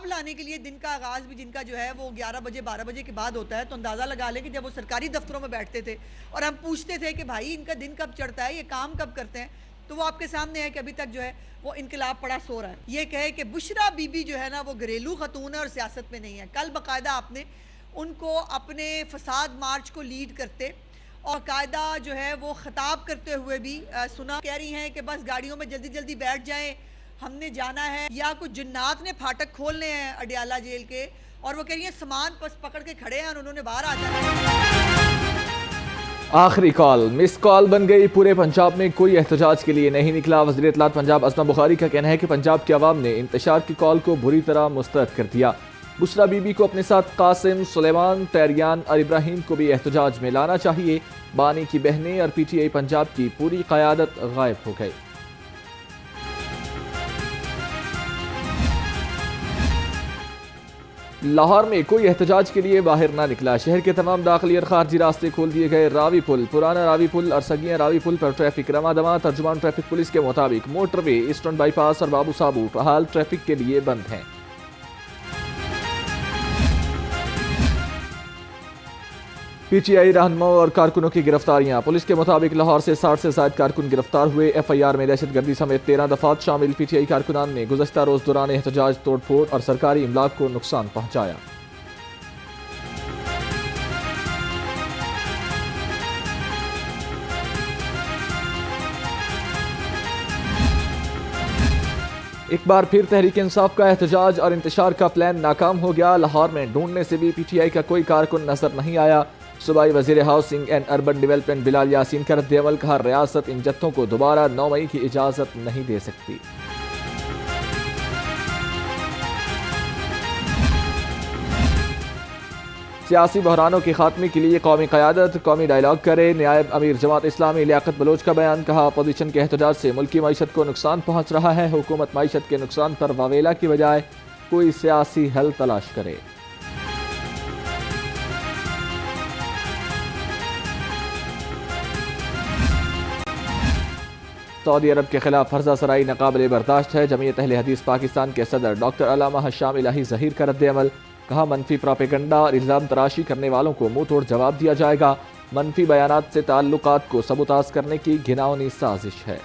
انقلاب لانے کے لیے دن کا آغاز بھی جن کا جو ہے وہ 11 بجے 12 بجے کے بعد ہوتا ہے، تو اندازہ لگا لیں کہ جب وہ سرکاری دفتروں میں بیٹھتے تھے اور ہم پوچھتے تھے کہ بھائی ان کا دن کب چڑھتا ہے، یہ کام کب کرتے ہیں، تو وہ آپ کے سامنے ہے کہ ابھی تک جو ہے وہ انقلاب پڑا سو رہا ہے۔ یہ کہے کہ بشرا بی بی جو ہے نا وہ گھریلو خاتون ہے اور سیاست میں نہیں ہے۔ کل باقاعدہ آپ نے ان کو اپنے فساد مارچ کو لیڈ کرتے اور قاعدہ جو ہے وہ خطاب کرتے ہوئے بھی سنا، کہہ رہی ہیں کہ بس گاڑیوں میں جلدی جلدی بیٹھ جائیں، ہم نے جانا ہے، یا کچھ جنات نے پھاٹک کھولنے ہیں اڈیالہ جیل کے، اور وہ کہہ رہی ہیں سامان پس پکڑ کے کھڑے ہیں اور انہوں نے باہر آ جانا ہے۔ آخری کال مس کال بن گئی، پورے پنجاب میں کوئی احتجاج کے لیے نہیں نکلا۔ وزیر اطلاعات پنجاب عظمہ بخاری کا کہنا ہے کہ پنجاب کے عوام نے انتشار کی کال کو بری طرح مسترد کر دیا۔ بشرا بی بی کو اپنے ساتھ قاسم، سلیمان، پیریان اور ابراہیم کو بھی احتجاج میں لانا چاہیے۔ بانی کی بہنیں اور پی ٹی آئی پنجاب کی پوری قیادت غائب ہو گئی۔ لاہور میں کوئی احتجاج کے لیے باہر نہ نکلا، شہر کے تمام داخلی اور خارجی راستے کھول دیے گئے۔ راوی پل، پرانا راوی پل اور سگیاں راوی پل پر ٹریفک رواں دواں۔ ترجمان ٹریفک پولیس کے مطابق موٹر وے، ایسٹرن بائی پاس اور بابو صابو فعال ٹریفک کے لیے بند ہیں۔ پی ٹی آئی رہنماؤں اور کارکنوں کی گرفتاریاں، پولیس کے مطابق لاہور سے 60 سے زائد کارکن گرفتار ہوئے۔ ایف آئی آر میں دہشت گردی سمیت 13 دفعات شامل پی ٹی آئی کارکنان نے گزشتہ روز دوران احتجاج توڑ پھوڑ اور سرکاری املاک کو نقصان پہنچایا۔ ایک بار پھر تحریک انصاف کا احتجاج اور انتشار کا پلان ناکام ہو گیا۔ لاہور میں ڈھونڈنے سے بھی پی ٹی آئی کا کوئی کارکن نظر نہیں آیا۔ صوبائی وزیر ہاؤسنگ اینڈ اربن ڈیولپمنٹ بلال یاسین کا رد عمل، کہا ریاست ان جتھوں کو دوبارہ 9 مئی کی اجازت نہیں دے سکتی۔ سیاسی بحرانوں کے خاتمے کے لیے قومی قیادت قومی ڈائیلاگ کرے، نائب امیر جماعت اسلامی لیاقت بلوچ کا بیان، کہا اپوزیشن کے احتجاج سے ملکی معیشت کو نقصان پہنچ رہا ہے، حکومت معیشت کے نقصان پر واویلا کی بجائے کوئی سیاسی حل تلاش کرے۔ سعودی عرب کے خلاف فرضہ سرائی ناقابل برداشت ہے، جمعیت اہل حدیث پاکستان کے صدر ڈاکٹر علامہ حشام الہی ظہیر کا رد عمل، کہا منفی پراپیگنڈا اور الزام تراشی کرنے والوں کو منہ توڑ جواب دیا جائے گا، منفی بیانات سے تعلقات کو سبوتاژ کرنے کی گھناؤنی سازش ہے۔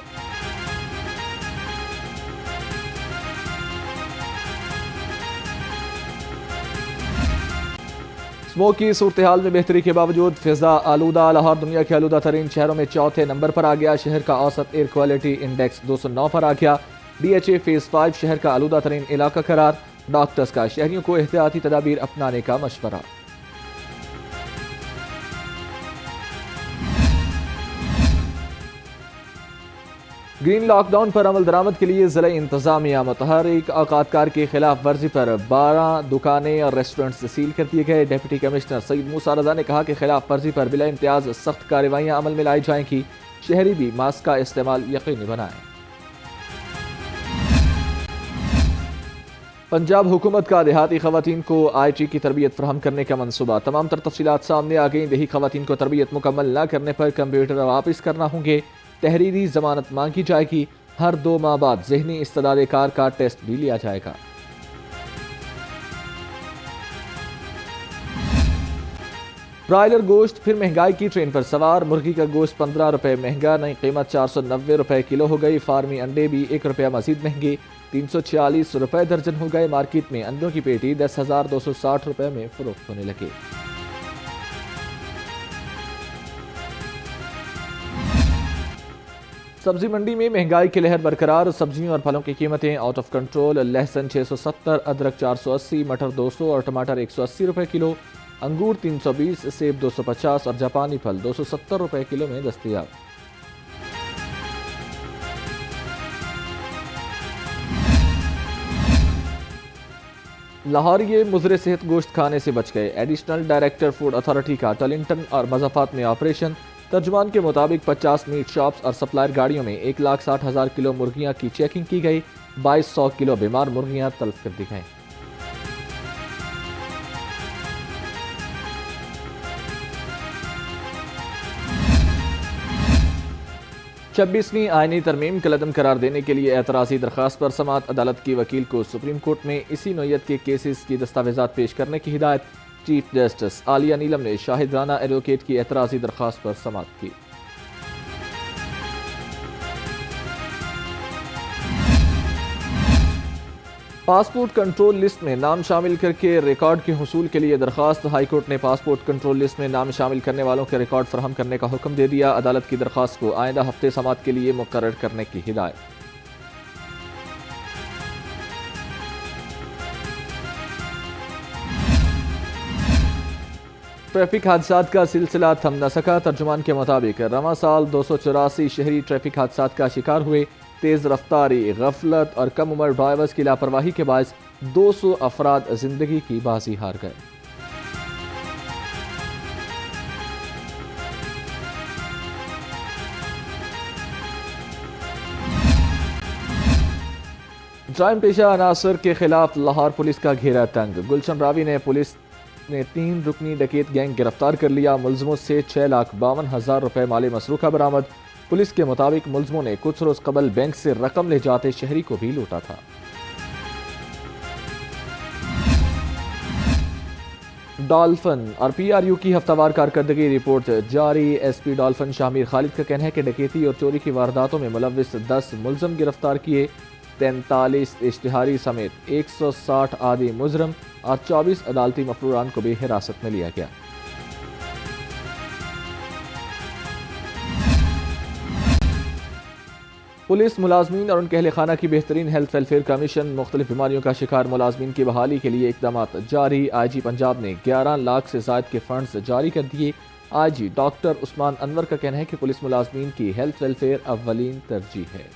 اسموگ کی صورتحال میں بہتری کے باوجود فضا آلودہ، لاہور دنیا کے آلودہ ترین شہروں میں چوتھے نمبر پر آ گیا، شہر کا اوسط ایئر کوالٹی انڈیکس 209 پر آ گیا، ڈی ایچ اے فیز 5 شہر کا آلودہ ترین علاقہ قرار، ڈاکٹرز کا شہریوں کو احتیاطی تدابیر اپنانے کا مشورہ۔ گرین لاک ڈاؤن پر عمل درآمد کے لیے ضلعی انتظامیہ متحرک، اوقات کار کی خلاف ورزی پر 12 دکانیں اور ریسٹورنٹس سیل کر دیے گئے۔ ڈپٹی کمشنر سید موسیٰ رضا نے کہا کہ خلاف ورزی پر بلا امتیاز سخت کارروائیاں عمل میں لائی جائیں گی، شہری بھی ماسک کا استعمال یقینی بنائیں۔ پنجاب حکومت کا دیہاتی خواتین کو آئی ٹی کی تربیت فراہم کرنے کا منصوبہ، تمام تر تفصیلات سامنے آ گئیں۔ دیہی خواتین کو تربیت مکمل نہ کرنے پر کمپیوٹر واپس کرنا ہوں گے، تحریری ضمانت مانگی جائے گی، ہر 2 ماہ بعد ذہنی استعداد کار کا ٹیسٹ بھی لیا جائے گا۔ برائلر گوشت پھر مہنگائی کی ٹرین پر سوار، مرغی کا گوشت 15 روپے مہنگا، نئی قیمت 490 روپے کلو ہو گئی، فارمی انڈے بھی 1 روپیہ مزید مہنگے، 346 روپے درجن ہو گئے، مارکیٹ میں انڈوں کی پیٹی 10,260 روپے میں فروخت ہونے لگے۔ سبزی منڈی میں مہنگائی کی لہر برقرار، سبزیوں اور پھلوں کی قیمتیں آؤٹ آف کنٹرول، لہسن 670، ادرک 480، مٹر 200 اور ٹماٹر 180 روپے کلو، انگور 320، سیب 250 اور جاپانی پھل 270 روپے کلو میں دستیاب۔ لاہوریے مضر صحت گوشت کھانے سے بچ گئے، ایڈیشنل ڈائریکٹر فوڈ اتھارٹی کا ٹلنٹن اور مضافات میں آپریشن، ترجمان کے مطابق 50 میٹ شاپس اور سپلائر گاڑیوں میں 1,60,000 کلو مرغیاں کی چیکنگ کی گئی، 2200 کلو بیمار مرغیاں تلف کر دی گئیں۔ 26ویں آئینی ترمیم کالعدم قرار دینے کے لیے اعتراضی درخواست پر سماعت، عدالت کی وکیل کو سپریم کورٹ میں اسی نوعیت کے کیسز کی دستاویزات پیش کرنے کی ہدایت۔ چیف جسٹس عالیہ نیلم نے شاہد رانا ایڈوکیٹ کی اعتراضی درخواست پر سماعت کی۔ پاسپورٹ کنٹرول لسٹ میں نام شامل کر کے ریکارڈ کے حصول کے لیے درخواست۔ ہائی کورٹ نے پاسپورٹ کنٹرول لسٹ میں نام شامل کرنے والوں کے ریکارڈ فراہم کرنے کا حکم دے دیا۔ عدالت کی درخواست کو آئندہ ہفتے سماعت کے لیے مقرر کرنے کی ہدایت۔ ٹریفک حادثات کا سلسلہ تھم نہ سکا۔ ترجمان کے مطابق رواں سال 284 شہری ٹریفک حادثات کا شکار ہوئے۔ تیز رفتاری، غفلت اور کم عمر ڈرائیورز کی لاپرواہی کے باعث 200 افراد زندگی کی بازی ہار گئے۔ جرائم پیشہ عناصر کے خلاف لاہور پولیس کا گھیرا تنگ۔ گلشن راوی نے پولیس نے 3 رکنی ڈکیت گینگ گرفتار کر لیا۔ ملزموں سے 6,52,000 روپے مالی مسروقہ برآمد۔ پولیس کے مطابق ملزموں نے کچھ روز قبل بینک سے رقم لے جاتے شہری کو بھی لوٹا تھا۔ ڈالفن اور پی آر یو کی ہفتہ وار کارکردگی رپورٹ جاری۔ ایس پی ڈالفن شامیر خالد کا کہنا ہے کہ ڈکیتی اور چوری کی وارداتوں میں ملوث 10 ملزم گرفتار کیے، 43 اشتہاری سمیت 160 عادی مجرم اور 24 عدالتی مفروران کو بھی حراست میں لیا گیا۔ پولیس ملازمین اور ان کے اہل خانہ کی بہترین ہیلتھ ویلفیئر کمیشن۔ مختلف بیماریوں کا شکار ملازمین کی بحالی کے لیے اقدامات جاری۔ آئی جی پنجاب نے 11 لاکھ سے زائد کے فنڈز جاری کر دیے۔ آئی جی ڈاکٹر عثمان انور کا کہنا ہے کہ پولیس ملازمین کی ہیلتھ ویلفیئر اولین ترجیح ہے۔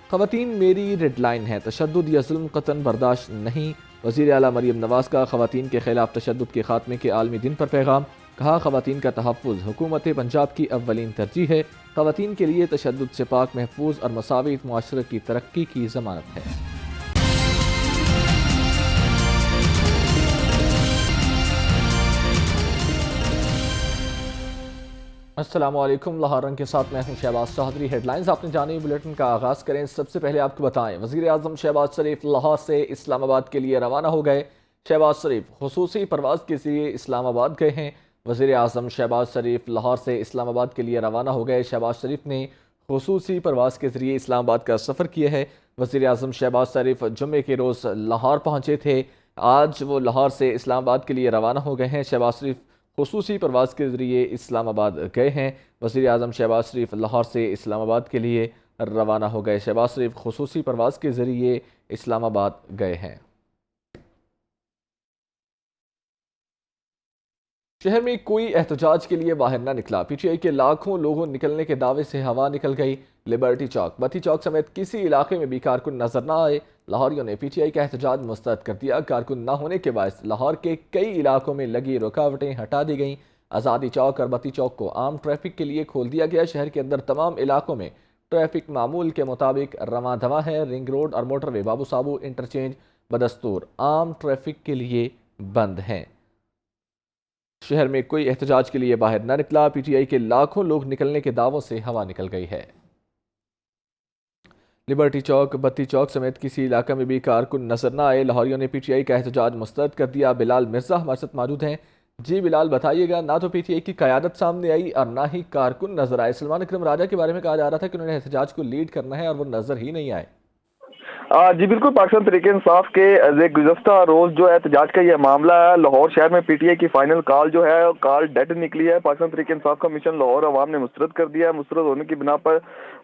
خواتین میری ریڈ لائن ہے، تشدد یا ظلم قطعاً برداشت نہیں۔ وزیر اعلیٰ مریم نواز کا خواتین کے خلاف تشدد کے خاتمے کے عالمی دن پر پیغام۔ کہا خواتین کا تحفظ حکومت پنجاب کی اولین ترجیح ہے۔ خواتین کے لیے تشدد سے پاک، محفوظ اور مساوی معاشرے کی ترقی کی ضمانت ہے۔ السلام علیکم، لاہور رنگ کے ساتھ میں ہوں شہباز چودھری۔ ہیڈ لائنز آپ نے جانی، بلیٹن کا آغاز کریں۔ سب سے پہلے آپ کو بتائیں وزیر اعظم شہباز شریف لاہور سے اسلام آباد کے لیے روانہ ہو گئے۔ شہباز شریف خصوصی پرواز کے ذریعے اسلام آباد گئے ہیں۔ وزیر اعظم شہباز شریف لاہور سے اسلام آباد کے لیے روانہ ہو گئے۔ شہباز شریف نے خصوصی پرواز کے ذریعے اسلام آباد کا سفر کیا ہے۔ وزیر اعظم شہباز شریف جمعے کے روز لاہور پہنچے تھے، آج وہ لاہور سے اسلام آباد کے لیے روانہ ہو گئے ہیں۔ شہباز شریف خصوصی پرواز کے ذریعے اسلام آباد گئے ہیں۔ وزیر اعظم شہباز شریف لاہور سے اسلام آباد کے لیے روانہ ہو گئے۔ شہباز شریف خصوصی پرواز کے ذریعے اسلام آباد گئے ہیں۔ شہر میں کوئی احتجاج کے لیے باہر نہ نکلا۔ پی ٹی آئی کے لاکھوں لوگوں نکلنے کے دعوے سے ہوا نکل گئی۔ لبرٹی چوک، بتی چوک سمیت کسی علاقے میں بھی کارکن نظر نہ آئے۔ لاہوریوں نے پی ٹی آئی کا احتجاج مسترد کر دیا۔ کارکن نہ ہونے کے باعث لاہور کے کئی علاقوں میں لگی رکاوٹیں ہٹا دی گئیں۔ آزادی چوک اور بتی چوک کو عام ٹریفک کے لیے کھول دیا گیا۔ شہر کے اندر تمام علاقوں میں ٹریفک معمول کے مطابق رواں دواں ہے۔ رنگ روڈ اور موٹر وے بابو صابو انٹرچینج بدستور عام ٹریفک کے لیے بند ہیں۔ شہر میں کوئی احتجاج کے لیے باہر نہ نکلا۔ پی ٹی آئی کے لاکھوں لوگ نکلنے کے دعووں سے ہوا نکل گئی ہے۔ لبرٹی چوک، بتی چوک سمیت کسی علاقے میں بھی کارکن نظر نہ آئے۔ لاہوریوں نے پی ٹی آئی کا احتجاج مسترد کر دیا۔ بلال مرزا ہمارے ساتھ موجود ہیں۔ جی بلال، بتائیے گا، نہ تو پی ٹی آئی کی قیادت سامنے آئی اور نہ ہی کارکن نظر آئے۔ سلمان اکرم راجہ کے بارے میں کہا جا رہا تھا کہ انہوں نے احتجاج کو لیڈ کرنا ہے اور وہ نظر ہی نہیں آئے۔ جی بالکل، پاکستان تحریک انصاف کے گزشتہ روز جو ہے احتجاج کا یہ معاملہ ہے۔ لاہور شہر میں پی ٹی آئی کی فائنل کال جو ہے کال ڈیڈ نکلی ہے۔ پاکستان تحریک انصاف کا مشن لاہور عوام نے مسترد کر دیا ہے۔ مسترد ہونے کی بنا پر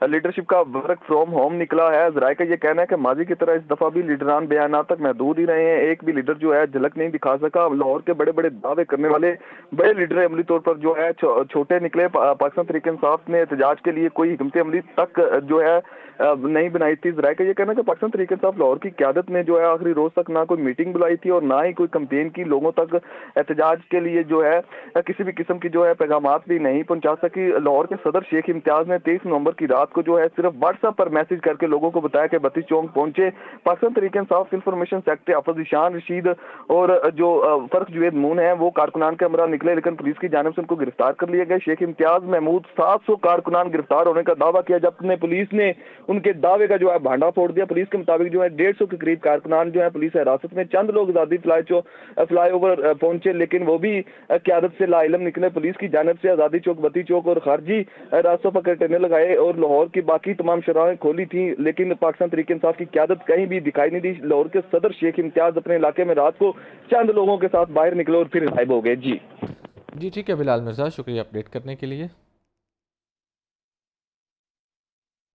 لیڈرشپ کا ورک فرام ہوم نکلا ہے۔ ذرائع کا یہ کہنا ہے کہ ماضی کی طرح اس دفعہ بھی لیڈران بیانات تک محدود ہی رہے ہیں۔ ایک بھی لیڈر جو ہے جھلک نہیں دکھا سکا۔ لاہور کے بڑے بڑے دعوے کرنے والے بڑے لیڈر عملی طور پر جو ہے چھوٹے نکلے۔ پاکستان تحریک انصاف نے احتجاج کے لیے کوئی حکمت عملی تک جو ہے نہیں بنائی تھی. ذرائع کا یہ کہنا ہے کہ پاکستان تحریک انصاف لاہور کی قیادت نے جو ہے آخری روز تک نہ کوئی میٹنگ بلائی تھی اور نہ ہی کوئی کمپین کی, لوگوں تک احتجاج کے لیے جو ہے کسی بھی قسم کی جو ہے پیغامات بھی نہیں پہنچا سکی. لاہور کے صدر شیخ امتیاز نے 23 نومبر کی رات کو جو ہے صرف واٹس ایپ پر میسج کر کے لوگوں کو بتایا کہ بتی چونک پہنچے. پاکستان تحریک انصاف انفارمیشن سیکرٹری حافظ شان رشید اور جو فرق جوید مون ہیں وہ کارکنان کے ہمراہ نکلے, لیکن پولیس کی جانب سے ان کو گرفتار کر لیا گیا. شیخ امتیاز محمود 700 کارکنان گرفتار ہونے کا دعویٰ کیا, جب پولیس نے ان کے دعوے کا جو ہے بھانڈا پھوڑ دیا. پولیس کے مطابق جو ہے 150 کے قریب کارکنان جو ہے پولیس حراست میں. چند لوگ آزادی فلائی اوور پہنچے لیکن وہ بھی قیادت سے لا علم نکلے. پولیس کی جانب سے آزادی چوک, بتی چوک اور خارجی راستوں پر کرٹنے لگائے اور لاہور کی باقی تمام شراہیں کھولی تھیں, لیکن پاکستان تحریک انصاف کی قیادت کہیں بھی دکھائی نہیں دی. لاہور کے صدر شیخ امتیاز اپنے علاقے میں رات کو چند لوگوں کے ساتھ باہر نکلے اور پھر غائب ہو گئے. جی ٹھیک ہے بلال مرزا, شکریہ اپڈیٹ کرنے کے لیے.